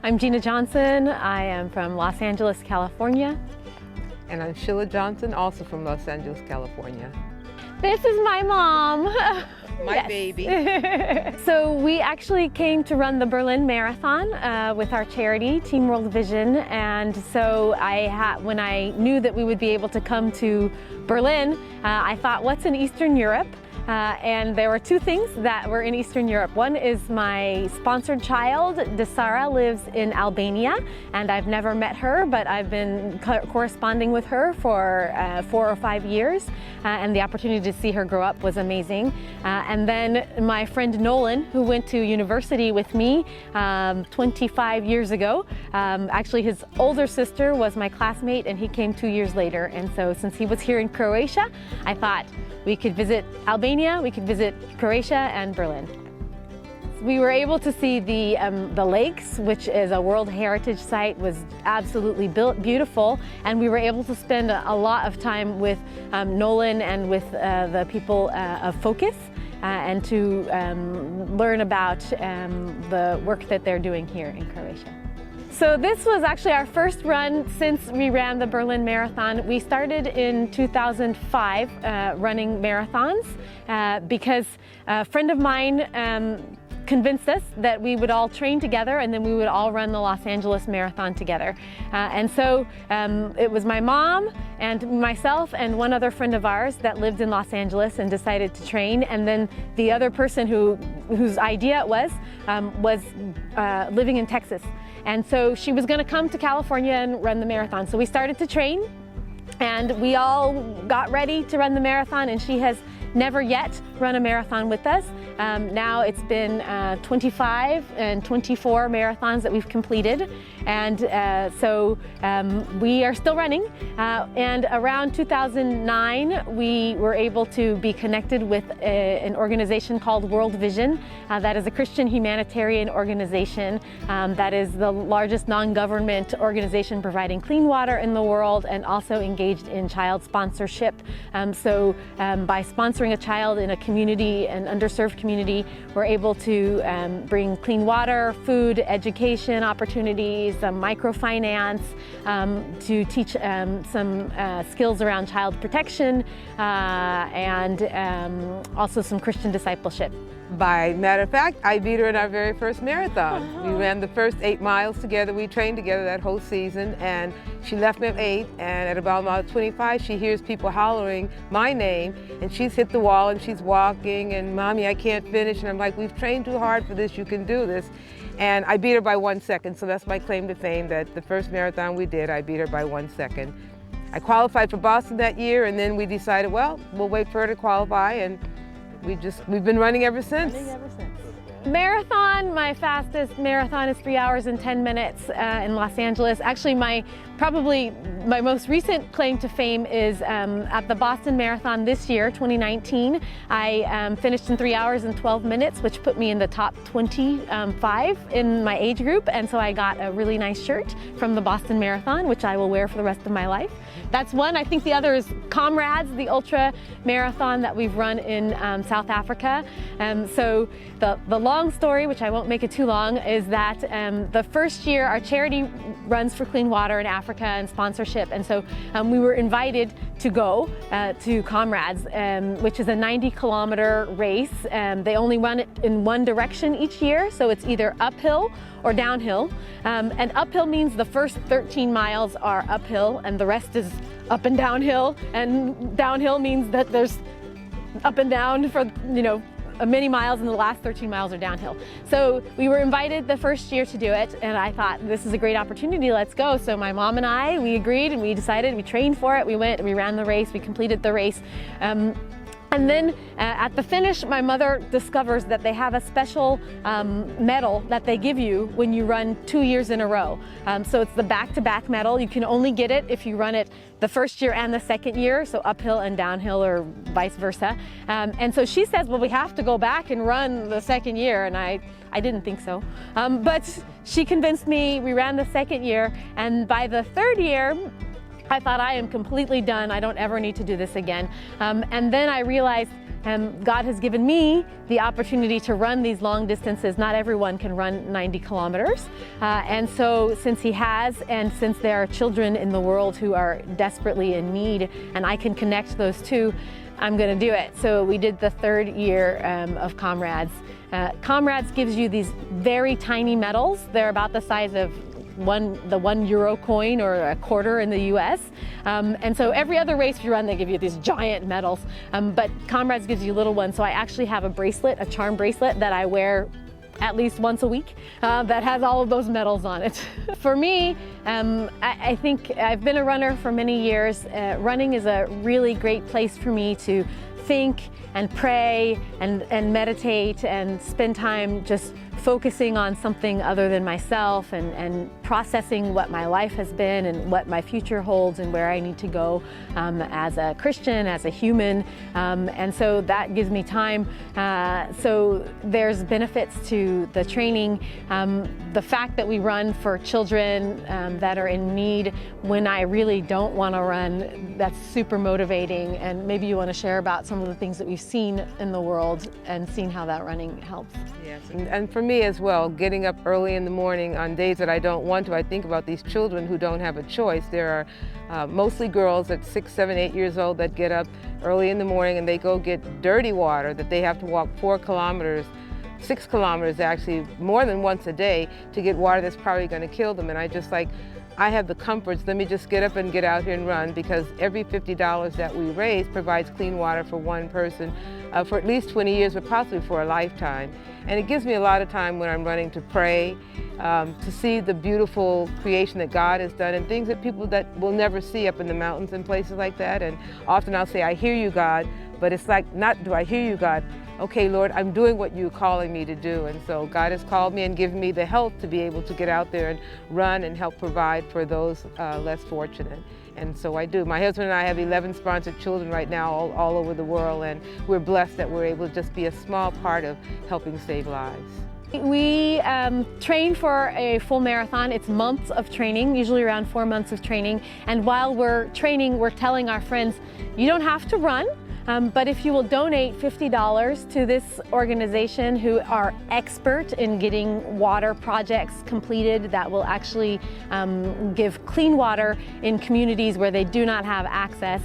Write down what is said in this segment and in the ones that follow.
I'm Gina Johnson. I am from Los Angeles, California. And I'm Shielom Johnson, also from Los Angeles, California. This is my mom. My baby. So we actually came to run the Berlin Marathon with our charity, Team World Vision. And so when I knew that we would be able to come to Berlin, I thought, what's in Eastern Europe? And there were two things that were in Eastern Europe. One is my sponsored child, Desara, lives in Albania, and I've never met her, but I've been corresponding with her for 4 or 5 years, and the opportunity to see her grow up was amazing. And then my friend Nolan, who went to university with me 25 years ago, actually his older sister was my classmate, and he came 2 years later. And so since he was here in Croatia, I thought we could visit Albania, we could visit Croatia and Berlin. We were able to see the lakes, which is a World Heritage Site, was absolutely beautiful, and we were able to spend a lot of time with Nolan and with the people of Focus and to learn about the work that they're doing here in Croatia. So this was actually our first run since we ran the Berlin Marathon. We started in 2005 running marathons because a friend of mine convinced us that we would all train together and then we would all run the Los Angeles Marathon together. And so it was my mom and myself and one other friend of ours that lived in Los Angeles and decided to train. And then the other person whose idea it was living in Texas. And so she was going to come to California and run the marathon. So we started to train and we all got ready to run the marathon, and she has never yet run a marathon with us. Now it's been 25 and 24 marathons that we've completed, and so we are still running. And around 2009, we were able to be connected with an organization called World Vision. That is a Christian humanitarian organization that is the largest non-government organization providing clean water in the world and also engaged in child sponsorship. So by sponsoring a child in a community, an underserved community, we're able to bring clean water, food, education opportunities, microfinance, to teach some skills around child protection, and also some Christian discipleship. By matter of fact, I beat her in our very first marathon. We ran the first 8 miles together. We trained together that whole season, and she left me at 8, and at about mile 25, she hears people hollering my name, and she's hit the wall, and she's walking, and Mommy, I can't finish, and I'm like, we've trained too hard for this, you can do this. And I beat her by 1 second, so that's my claim to fame, that the first marathon we did, I beat her by 1 second. I qualified for Boston that year, and then we decided, well, we'll wait for her to qualify, and we've been running ever since. Marathon, my fastest marathon is 3 hours and 10 minutes in Los Angeles. Actually, probably my most recent claim to fame is at the Boston Marathon this year, 2019. I finished in 3 hours and 12 minutes, which put me in the top 25 in my age group. And so I got a really nice shirt from the Boston Marathon, which I will wear for the rest of my life. That's one. I think the other is Comrades, the ultra marathon that we've run in South Africa. So the long story, which I won't make it too long, is that the first year our charity runs for clean water in Africa and sponsorship, and so we were invited to go to Comrades, which is a 90-kilometer race. They only run it in one direction each year, so it's either uphill or downhill. And uphill means the first 13 miles are uphill and the rest is up and downhill, and downhill means that there's up and down for, many miles, and the last 13 miles are downhill. So we were invited the first year to do it, and I thought, this is a great opportunity, let's go. So my mom and I, we agreed and we decided, we trained for it, we went, we ran the race, we completed the race. And then at the finish, my mother discovers that they have a special medal that they give you when you run 2 years in a row. So it's the back-to-back medal. You can only get it if you run it the first year and the second year, so uphill and downhill or vice versa. And so she says, well, we have to go back and run the second year, and I didn't think so. But she convinced me, we ran the second year, and by the third year, I thought, I am completely done. I don't ever need to do this again. And then I realized God has given me the opportunity to run these long distances. Not everyone can run 90 kilometers. And so since He has, and since there are children in the world who are desperately in need, and I can connect those two, I'm going to do it. So we did the third year of Comrades. Comrades gives you these very tiny medals. They're about the size of the €1 coin or a quarter in the US. And so every other race you run, they give you these giant medals. But Comrades gives you little ones. So I actually have a bracelet, a charm bracelet that I wear at least once a week that has all of those medals on it. For me, I think I've been a runner for many years. Running is a really great place for me to think and pray and meditate and spend time just focusing on something other than myself and processing what my life has been and what my future holds and where I need to go as a Christian, as a human. And so that gives me time. So there's benefits to the training. The fact that we run for children that are in need when I really don't want to run, that's super motivating. And maybe you want to share about some of the things that we've seen in the world and seen how that running helps. Yes, and for me as well, getting up early in the morning on days that I don't want to, I think about these children who don't have a choice. There are mostly girls at 6, 7, 8 years old that get up early in the morning and they go get dirty water that they have to walk 4 kilometers, 6 kilometers actually, more than once a day to get water that's probably going to kill them. And I have the comforts, let me just get up and get out here and run, because every $50 that we raise provides clean water for one person for at least 20 years, but possibly for a lifetime. And it gives me a lot of time when I'm running to pray, to see the beautiful creation that God has done and things that people that will never see up in the mountains and places like that. And often I'll say, I hear you, God, but it's like, not do I hear you, God? Okay, Lord, I'm doing what you're calling me to do. And so God has called me and given me the health to be able to get out there and run and help provide for those less fortunate. And so I do. My husband and I have 11 sponsored children right now all over the world, and we're blessed that we're able to just be a small part of helping save lives. We train for a full marathon. It's months of training, usually around 4 months of training. And while we're training, we're telling our friends, you don't have to run. But if you will donate $50 to this organization who are expert in getting water projects completed that will actually give clean water in communities where they do not have access.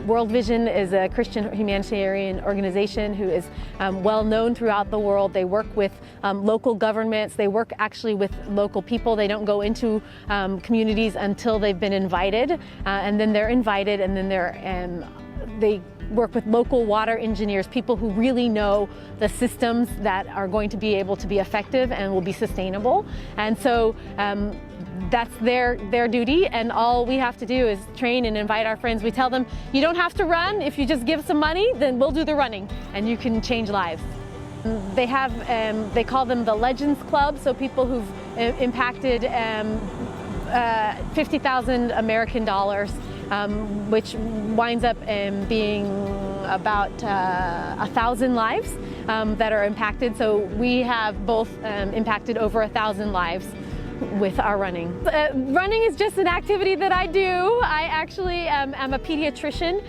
World Vision is a Christian humanitarian organization who is well known throughout the world. They work with local governments. They work actually with local people. They don't go into communities until they've been invited, and then they're invited, and then they work with local water engineers, people who really know the systems that are going to be able to be effective and will be sustainable. And so that's their duty, and all we have to do is train and invite our friends. We tell them, you don't have to run. If you just give some money, then we'll do the running and you can change lives. They have, they call them the Legends Club, so people who've impacted 50,000 American dollars, which winds up being about 1,000 lives that are impacted. So we have both impacted over 1,000 lives with our running. Running is just an activity that I do. I actually am a pediatrician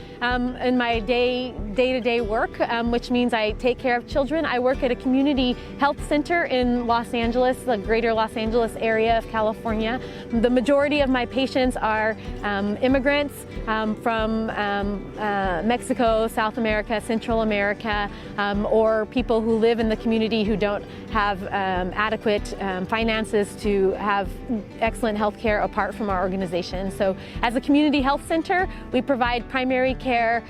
in my day-to-day work, which means I take care of children. I work at a community health center in Los Angeles, the greater Los Angeles area of California. The majority of my patients are immigrants from Mexico, South America, Central America, or people who live in the community who don't have adequate finances to have excellent health care apart from our organization. So as a community health center, we provide primary care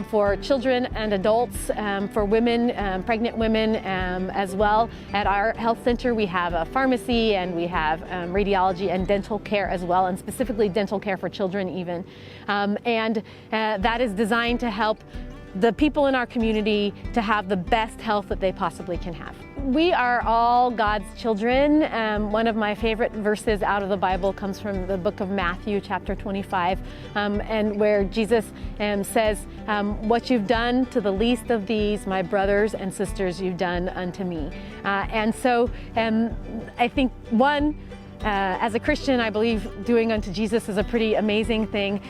for children and adults, for women, pregnant women as well. At our health center, we have a pharmacy and we have radiology and dental care as well, and specifically dental care for children even. And that is designed to help the people in our community to have the best health that they possibly can have. We are all God's children. One of my favorite verses out of the Bible comes from the book of Matthew, chapter 25, and where Jesus says, what you've done to the least of these, my brothers and sisters, you've done unto me. And so I think as a Christian, I believe doing unto Jesus is a pretty amazing thing.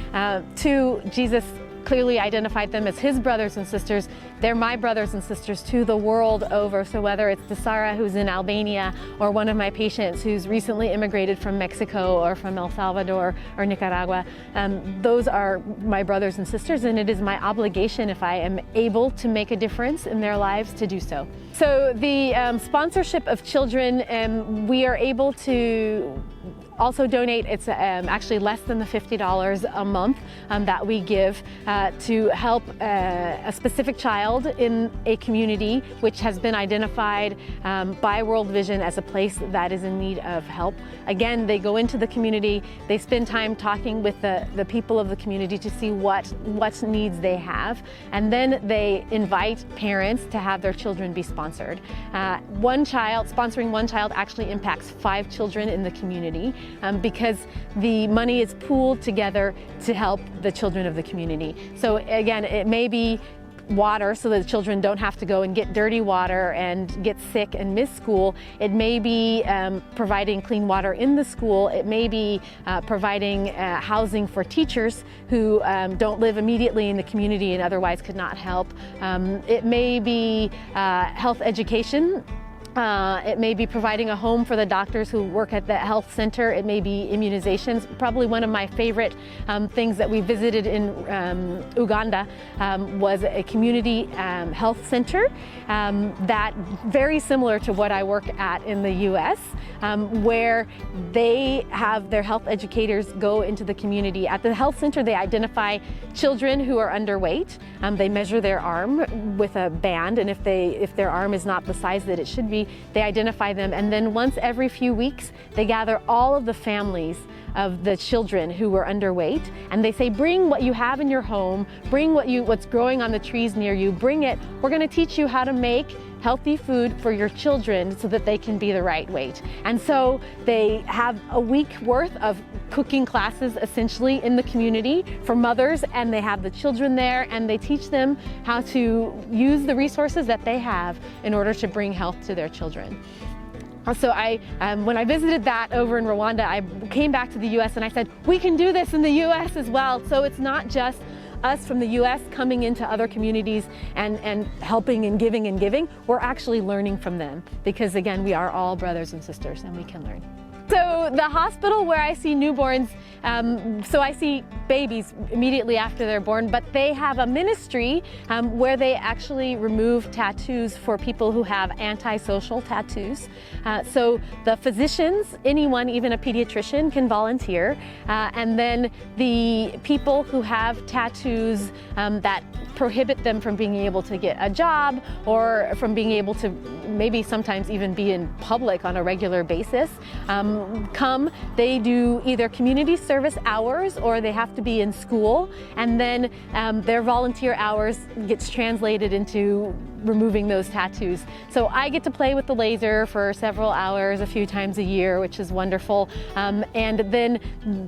Two, Jesus clearly identified them as his brothers and sisters. They're my brothers and sisters too, the world over. So whether it's Desara, who's in Albania, or one of my patients who's recently immigrated from Mexico or from El Salvador or Nicaragua, those are my brothers and sisters, and it is my obligation, if I am able to make a difference in their lives, to do so. So the sponsorship of children, we are able to also donate. It's actually less than the $50 a month that we give to help a specific child in a community which has been identified by World Vision as a place that is in need of help. Again, they go into the community, they spend time talking with the people of the community to see what needs they have, and then they invite parents to have their children be sponsored. Sponsoring one child actually impacts 5 children in the community, because the money is pooled together to help the children of the community. So again, it may be water so that the children don't have to go and get dirty water and get sick and miss school. It may be providing clean water in the school. It may be providing housing for teachers who don't live immediately in the community and otherwise could not help. It may be health education. It may be providing a home for the doctors who work at the health center. It may be immunizations. Probably one of my favorite things that we visited in Uganda was a community health center that very similar to what I work at in the US, where they have their health educators go into the community. At the health center, they identify children who are underweight. They measure their arm with a band, and if their arm is not the size that it should be, they identify them, and then once every few weeks they gather all of the families of the children who were underweight, and they say, bring what you have in your home, bring what's growing on the trees near you, bring it. We're going to teach you how to make healthy food for your children so that they can be the right weight. And so they have a week worth of cooking classes essentially in the community for mothers, and they have the children there, and they teach them how to use the resources that they have in order to bring health to their children. So when I visited that over in Rwanda, I came back to the US and I said, we can do this in the US as well. So it's not just us from the US coming into other communities and helping and giving. We're actually learning from them, because again, we are all brothers and sisters and we can learn. So the hospital where I see newborns, so I see babies immediately after they're born, but they have a ministry where they actually remove tattoos for people who have antisocial tattoos. So the physicians, anyone, even a pediatrician, can volunteer. And then the people who have tattoos that prohibit them from being able to get a job or from being able to maybe sometimes even be in public on a regular basis, come. They do either community service hours or they have to be in school, and then their volunteer hours gets translated into removing those tattoos. So I get to play with the laser for several hours a few times a year, which is wonderful. And then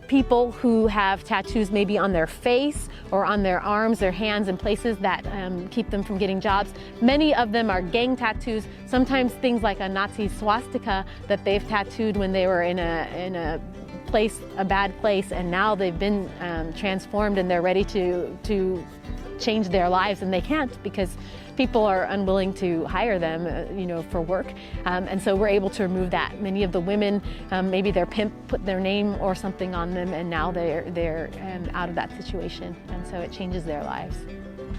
people who have tattoos maybe on their face or on their arms, their hands, and places that keep them from getting jobs. Many of them are gang tattoos, sometimes things like a Nazi swastika that they've tattooed when they were in a bad place, and now they've been transformed and they're ready to change their lives, and they can't because people are unwilling to hire them, for work. And so we're able to remove that. Many of the women, maybe their pimp put their name or something on them, and now they're out of that situation, and so it changes their lives.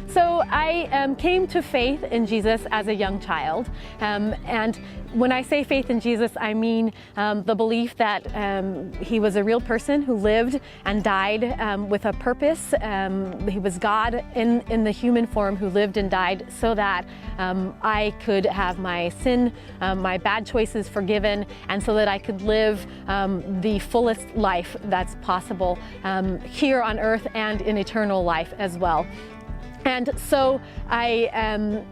So I came to faith in Jesus as a young child, and when I say faith in Jesus, I mean the belief that he was a real person who lived and died with a purpose. He was God in the human form who lived and died so that I could have my sin, my bad choices forgiven, and so that I could live the fullest life that's possible here on earth and in eternal life as well. And so I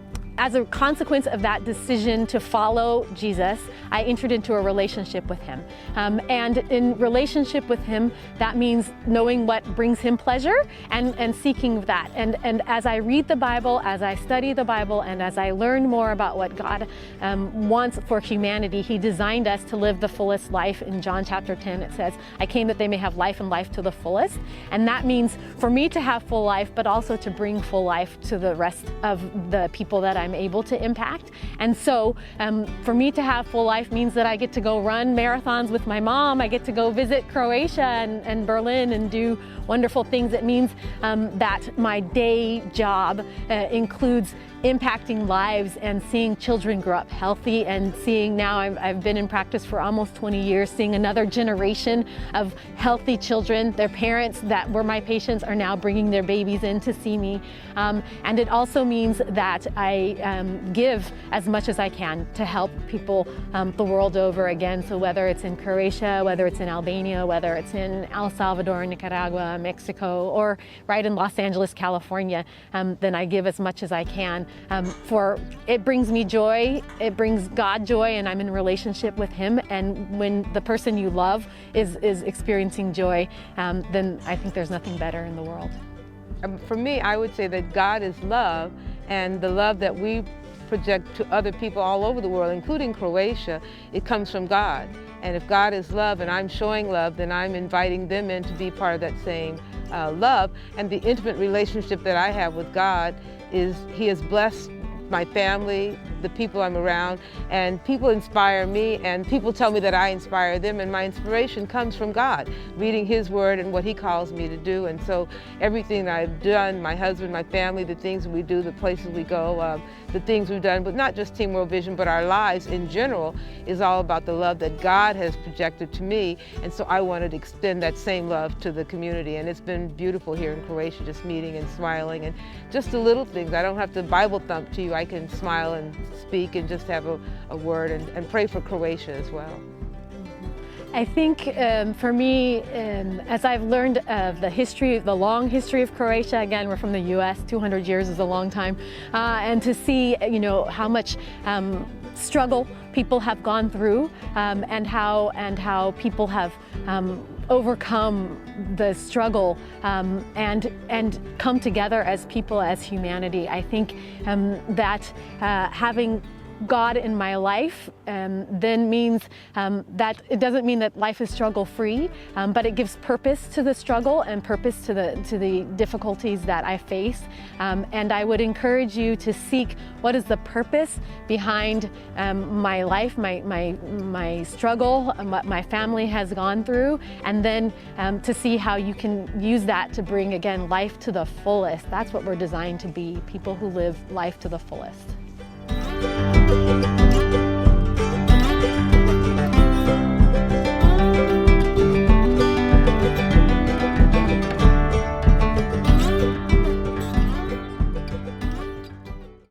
as a consequence of that decision to follow Jesus, I entered into a relationship with him. And in relationship with him, that means knowing what brings him pleasure and seeking that. And as I read the Bible, as I study the Bible, and as I learn more about what God wants for humanity, he designed us to live the fullest life. In John chapter 10, it says, I came that they may have life and life to the fullest. And that means for me to have full life, but also to bring full life to the rest of the people that I'm able to impact. And so for me to have full life means that I get to go run marathons with my mom. I get to go visit Croatia and Berlin and do wonderful things. It means that my day job includes impacting lives and seeing children grow up healthy, and seeing now I've been in practice for almost 20 years, seeing another generation of healthy children. Their parents that were my patients are now bringing their babies in to see me. And it also means that I give as much as I can to help people the world over again. So whether it's in Croatia, whether it's in Albania, whether it's in El Salvador, Nicaragua, Mexico, or right in Los Angeles, California, then I give as much as I can. For it brings me joy, it brings God joy, and I'm in a relationship with him. And when the person you love is experiencing joy, then I think there's nothing better in the world. For me, I would say that God is love, and the love that we project to other people all over the world, including Croatia, it comes from God. And if God is love and I'm showing love, then I'm inviting them in to be part of that same love. And the intimate relationship that I have with God is he has blessed my family, the people I'm around, and people inspire me, and people tell me that I inspire them, and my inspiration comes from God, reading his word and what he calls me to do. And so everything that I've done, my husband, my family, the things we do, the places we go, the things we've done, but not just Team World Vision, but our lives in general, is all about the love that God has projected to me. And so I wanted to extend that same love to the community. And it's been beautiful here in Croatia, just meeting and smiling, and just the little things. I don't have to Bible thump to you. I can smile and speak and just have a word and pray for Croatia as well. I think for me, as I've learned of the long history of Croatia, again, we're from the U.S., 200 years is a long time, and to see, how much struggle people have gone through, and how people have overcome the struggle and come together as people, as humanity. I think that having God in my life then means that it doesn't mean that life is struggle-free, but it gives purpose to the struggle and purpose to the difficulties that I face. And I would encourage you to seek what is the purpose behind my life, my struggle, what my family has gone through, and then to see how you can use that to bring, again, life to the fullest. That's what we're designed to be, people who live life to the fullest.